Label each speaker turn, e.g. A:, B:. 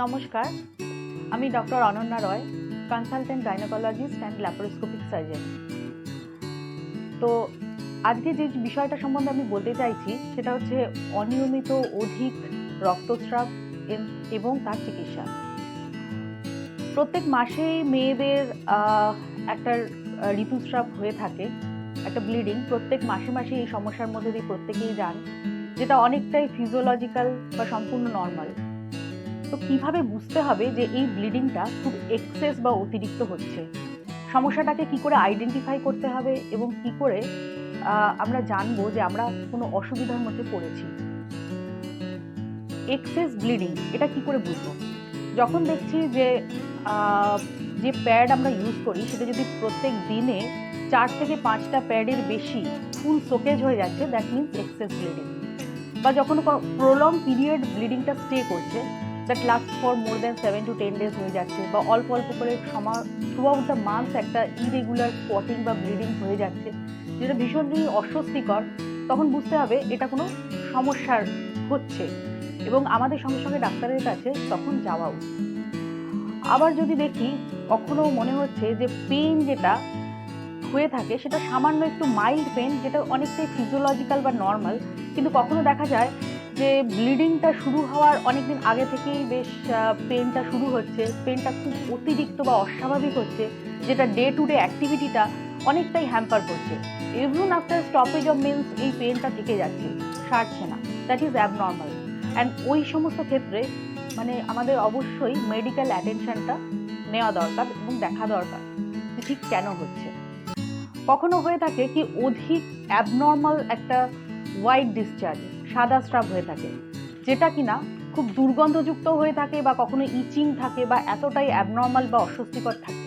A: নমস্কার, আমি doctor Ananya Roy, consultant gynaecologist and laparoscopic surgeon. তো আজকে যে বিষয়টা সম্বন্ধে আমি বলতে চাইছি সেটা হচ্ছে অনিয়মিত অধিক রক্তস্রাব এবং তার চিকিৎসা। প্রত্যেক মাসেই মেয়েদের একটা ঋতুস্রাব হয়ে থাকে, একটা ব্লিডিং প্রত্যেক মাসে মাসে এই সমস্যার মধ্যে দিয়ে প্রত্যেকেই যান, যেটা অনেকটাই ফিজিওলজিক্যাল বা সম্পূর্ণ নর্মাল। তো কিভাবে বুঝতে হবে যে এই ব্লিডিংটা খুব এক্সেস বা অতিরিক্ত হচ্ছে, সমস্যাটাকে কি করে আইডেন্টিফাই করতে হবে এবং কি করে আমরা জানবো যে আমরা কোনো অসুবিধার মধ্যে পড়েছি। এক্সেস ব্লিডিং এটা কি করে বুঝবো? যখন দেখছি যে যে প্যাড আমরা ইউজ করি সেটা যদি প্রত্যেক দিনে 4 থেকে 5টা প্যাডের বেশি ফুল সোকেজ হয়ে যাচ্ছে, দ্যাট মিনস এক্সেস ব্লিডিং। বা যখন প্রলং পিরিয়ড ব্লিডিংটা স্টে করছে, that last for more than 7 to 10 days হয়ে যাচ্ছে, বা অল্প অল্প করে থ্রু আউট দ্য মান্থ একটা ইরেগুলার স্পটিং বা ব্লিডিং হয়ে যাচ্ছে, যেটা ভীষণই অস্বস্তিকর, তখন বুঝতে হবে এটা কোনো সমস্যার হচ্ছে এবং আমাদের সঙ্গে সঙ্গে ডাক্তারের কাছে তখন যাওয়া উচিত। আবার যদি দেখি কখনো মনে হচ্ছে যে পেইন যেটা হয়ে থাকে সেটা সামান্য একটু মাইল্ড পেন, যেটা অনেকটাই ফিজিওলজিক্যাল বা নর্মাল, কিন্তু কখনো দেখা যায় যে ব্লিডিংটা শুরু হওয়ার অনেকদিন আগে থেকেই বেশ পেনটা শুরু হচ্ছে, পেনটা খুব অতিরিক্ত বা অস্বাভাবিক হচ্ছে, যেটা ডে টু ডে অ্যাক্টিভিটিটা অনেকটাই হ্যাম্পার করছে। Even after stoppage of meals এই পেনটা থেকে যাচ্ছে, সারছে না, দ্যাট ইজ অ্যাবনর্মাল। অ্যান্ড ওই সমস্ত ক্ষেত্রে মানে আমাদের অবশ্যই মেডিকেল অ্যাটেনশনটা নেওয়া দরকার এবং দেখা দরকার যে ঠিক কেন হচ্ছে। কখনো হয়ে থাকে কি অধিক অ্যাবনর্মাল একটা হোয়াইট ডিসচার্জ, সাদা স্রাব হয়ে থাকে, যেটা কিনা খুব দুর্গন্ধযুক্ত হয়ে থাকে বা কখনো ইচিং থাকে বা এতটাই অ্যাবনর্মাল বা অস্বস্তিকর থাকে